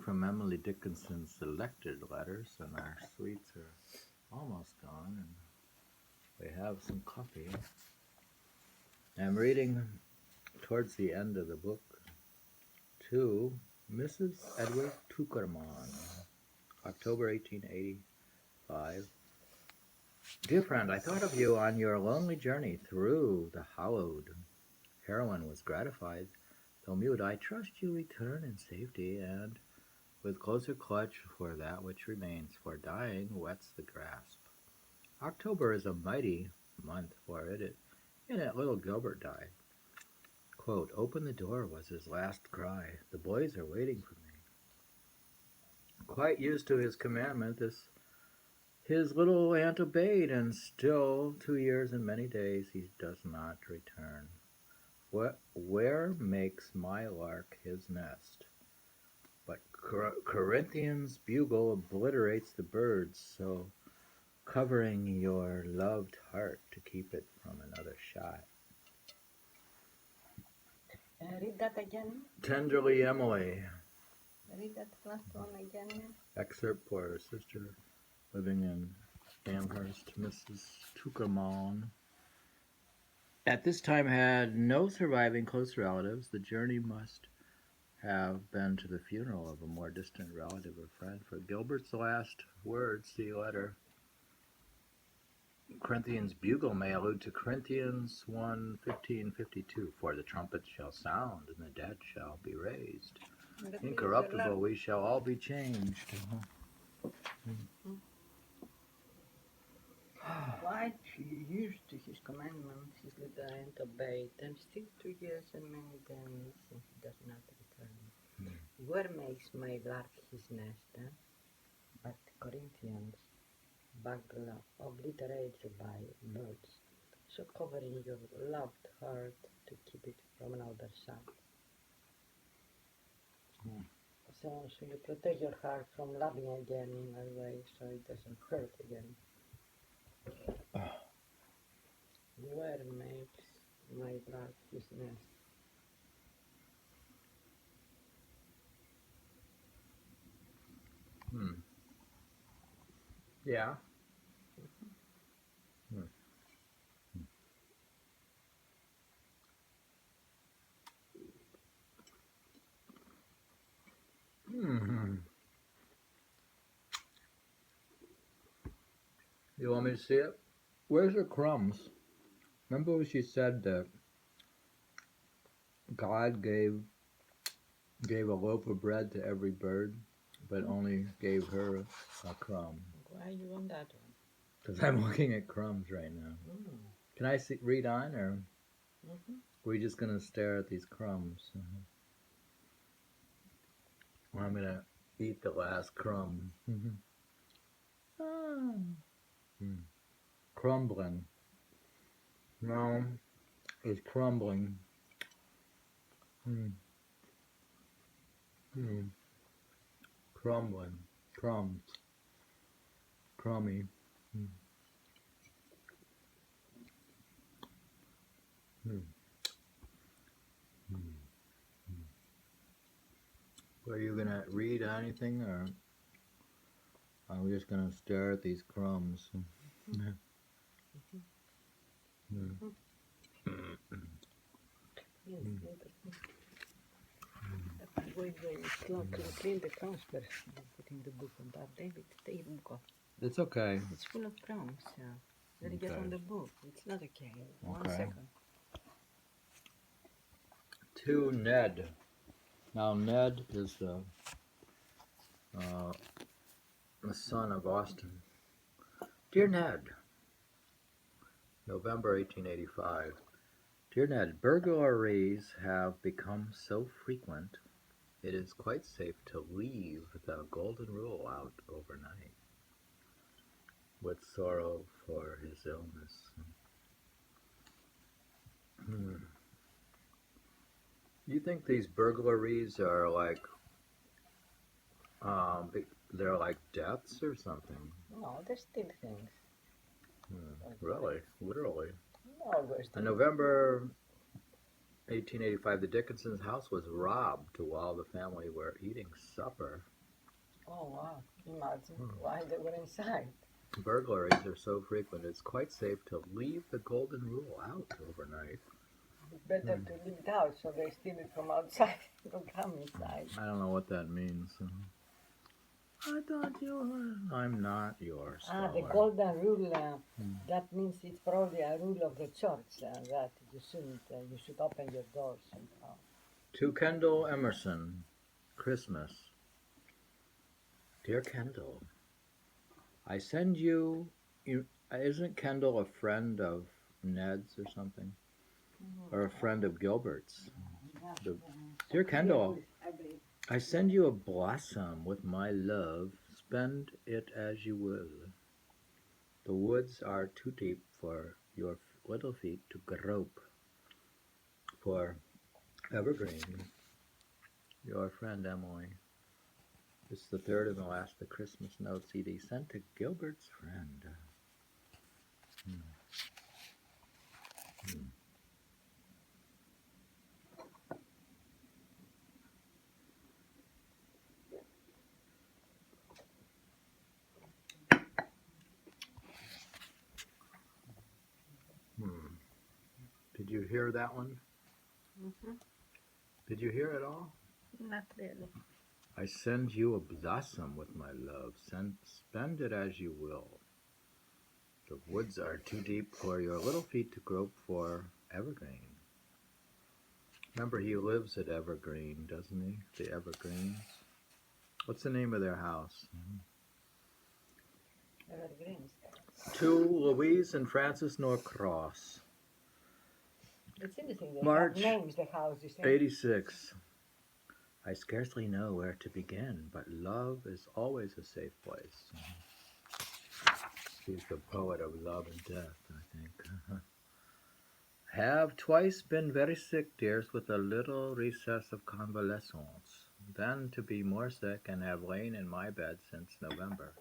from Emily Dickinson's selected letters, and our sweets are almost gone, and we have some coffee. I'm reading towards the end of the book to Mrs. Edward Tuckerman, October 1885. Dear friend, I thought of you on your lonely journey through the hallowed. Heroine was gratified, though mute. I trust you return in safety, and with closer clutch for that which remains, for dying wets the grasp. October is a mighty month for it. In it little Gilbert died. Quote, "Open the door," was his last cry. "The boys are waiting for me." Quite used to his commandment, his little aunt obeyed, and still 2 years and many days he does not return. Where makes my lark his nest? But Corinthian's bugle obliterates the birds, so covering your loved heart to keep it from another shot. Read that again. Tenderly, Emily. Read that last one again. Excerpt for her sister living in Amherst, Mrs. Tuckerman. At this time had no surviving close relatives. The journey must have been to the funeral of a more distant relative or friend. For Gilbert's last words, see letter. Corinthian's bugle may allude to Corinthians 1:15-52. For the trumpet shall sound, and the dead shall be raised. Incorruptible, we shall all be changed. Quite used to his commandments, his little aunt obeyed, and still 2 years and many days, and he does not return. Where makes my lark his nest? But Corinthians bugle obliterates by birds, so covering your loved heart to keep it from another shot. So you protect your heart from loving again in a way, so it doesn't hurt again. Where makes my lark his nest? Yeah. You want me to see it? Where's her crumbs? Remember when she said that God gave a loaf of bread to every bird, but only gave her a crumb? Why you want that one? Because I'm looking at crumbs right now. Can I read on, or are we just going to stare at these crumbs? Well, I'm going to eat the last crumb. Crumbling. No, it's crumbling. Crumbling. Crumbs. Crummy. Are you going to read anything, or are we just going to stare at these crumbs? Wait, slow to clean the crumbs first. Putting the book on top. David, take the book off. It's okay. It's full of crumbs. Let it get on the book. It's not okay. Okay. 1 second. To Ned. Now Ned is the son of Austin. Dear Ned, November 1885. Dear Ned, burglaries have become so frequent, it is quite safe to leave the golden rule out overnight. With sorrow for his illness. You think these burglaries are like, they're like deaths or something? No, they steal things. Really? Literally? No, In November 1885, the Dickinsons' house was robbed while the family were eating supper. Oh, wow. Imagine why they were inside. Burglaries are so frequent, it's quite safe to leave the golden rule out overnight. It's better to leave it out so they steal it from outside. Don't come inside. I don't know what that means. I thought you were. I'm not your The scholar. golden rule, that means it's probably a rule of the church that you shouldn't, you should open your doors somehow. To Kendall Emerson, Christmas. Dear Kendall, I send you. Isn't Kendall a friend of Ned's or something? Or a friend of Gilbert's? Dear Kendall, I send you a blossom with my love. Spend it as you will. The woods are too deep for your little feet to grope for evergreen. Your friend Emily. This is the third and the last of the Christmas note CD sent to Gilbert's friend. Hmm. Did you hear that one? Mm-hmm. Did you hear it all? Not really. I send you a blossom with my love. Spend it as you will. The woods are too deep for your little feet to grope for evergreen. Remember, he lives at Evergreen, doesn't he? The Evergreens. What's the name of their house? Evergreens. To Louise and Francis Norcross. It's interesting. They March have names, the houses. 86. I scarcely know where to begin, but love is always a safe place. He's the poet of love and death, I think. Have twice been very sick, dears, with a little recess of convalescence. Then to be more sick and have lain in my bed since November.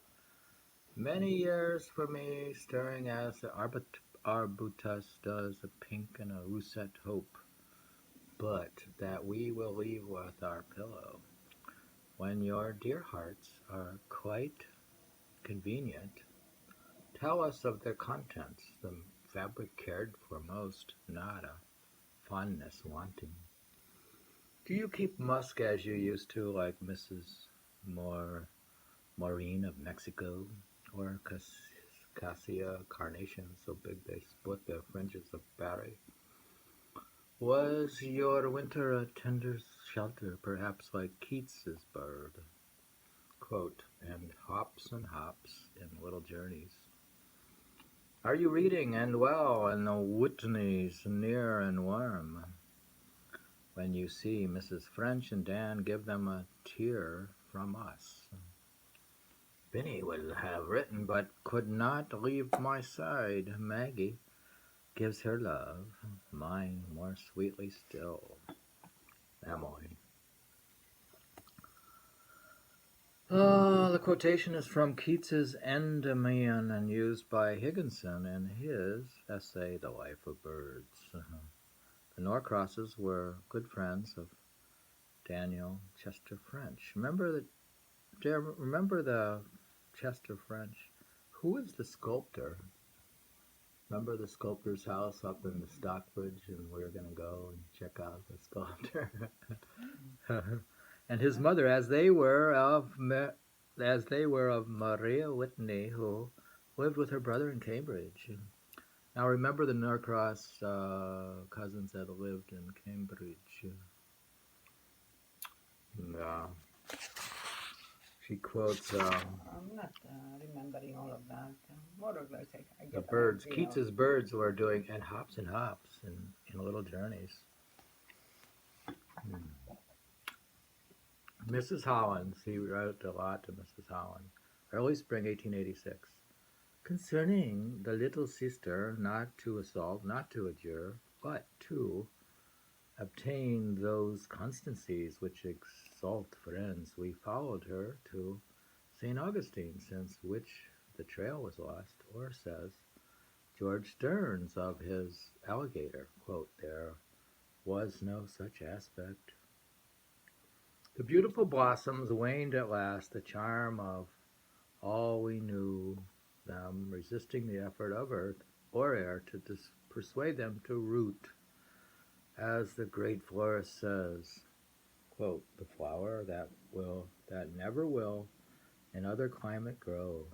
Many years for me, stirring as the arbutus does a pink and a russet hope, but that we will leave with our pillow. When your dear hearts are quite convenient, tell us of their contents, the fabric cared for most, nada, fondness wanting. Do you keep musk as you used to, like Mrs. Maureen of Mexico, or cassia carnations so big they split their fringes of berry? Was your winter a tender shelter, perhaps like Keats's bird? Quote, and hops in little journeys. Are you reading and well, and the Whitneys near and warm? When you see Mrs. French and Dan, give them a tear from us. Benny would have written, but could not leave my side. Maggie gives her love, mine more sweetly still. Emily. The quotation is from Keats's Endymion and used by Higginson in his essay, The Life of Birds. The Norcrosses were good friends of Daniel Chester French. Remember the Chester French? Who was the sculptor? Remember the sculptor's house up in the Stockbridge, and we were going to go and check out the sculptor. And his mother, as they were of Maria Whitney, who lived with her brother in Cambridge. Now remember the Norcross cousins that lived in Cambridge. And, she quotes I'm not remembering all of that. More or less, I the get birds. an idea. Keats's birds were doing and hops in little journeys. Mrs. Hollands, he wrote a lot to Mrs. Holland. Early spring 1886. Concerning the little sister, not to assault, not to adjure, but to obtain those constancies which exalt friends, we followed her to St. Augustine, since which the trail was lost, or says George Stearns of his Alligator, quote, there was no such aspect. The beautiful blossoms waned at last, the charm of all we knew them, resisting the effort of earth or air to persuade them to root. As the great florist says, quote, the flower that never will, in other climate grow.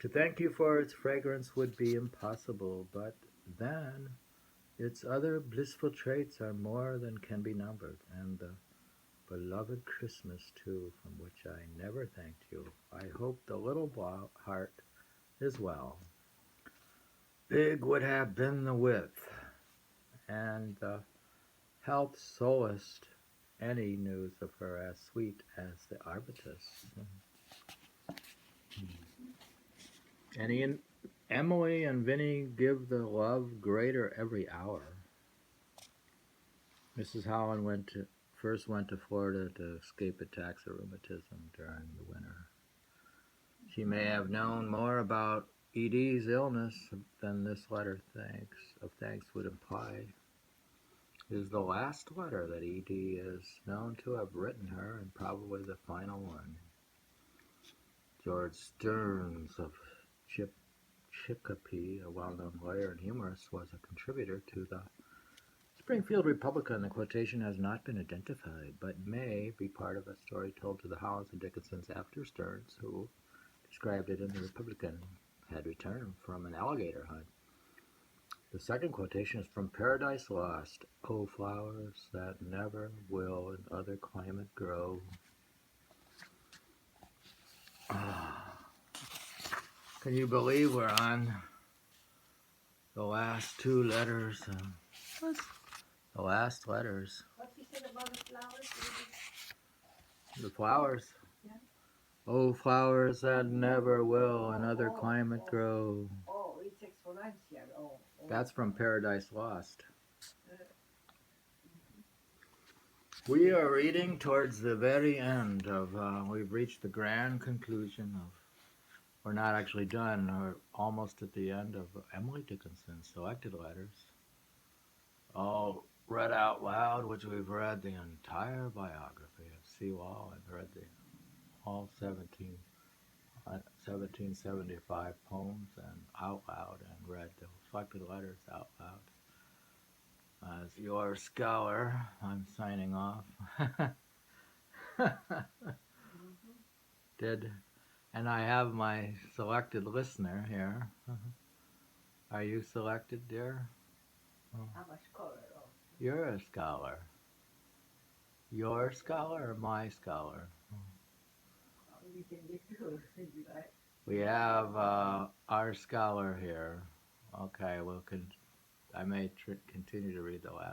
To thank you for its fragrance would be impossible, but then its other blissful traits are more than can be numbered, and the beloved Christmas too, from which I never thanked you. I hope the little heart is well. Big would have been the width, and the health solaced any news of her as sweet as the arbutus. And Emily and Vinny give the love greater every hour. Mrs. Holland first went to Florida to escape attacks of rheumatism during the winter. She may have known more about Edie's illness than this letter of thanks would imply. It is the last letter that Edie is known to have written her, and probably the final one. George Stearns of Chicopee, a well-known lawyer and humorist, was a contributor to the Springfield Republican. The quotation has not been identified, but may be part of a story told to the Hollands and Dickinsons after Stearns, who described it in the Republican, had returned from an alligator hunt. The second quotation is from Paradise Lost. Oh, flowers that never will in other climate grow. Can you believe we're on the last two letters? The last letters. What you said about the flowers? The flowers. Yeah. Oh, flowers that never will in other climate grow. Oh, it's exponential. Oh. That's from Paradise Lost. We are reading towards the very end of, we've reached the grand conclusion of, we're not actually done, we're almost at the end of Emily Dickinson's selected letters. All read out loud, which we've read the entire biography of Seawall and read all 1775 poems and out loud, and read the selected letters out loud. As your scholar, I'm signing off. And I have my selected listener here. Are you selected, dear? I'm a scholar. Oh. You're a scholar. Your scholar or my scholar? We can get to it. We have our scholar here. Okay, I may continue to read the last.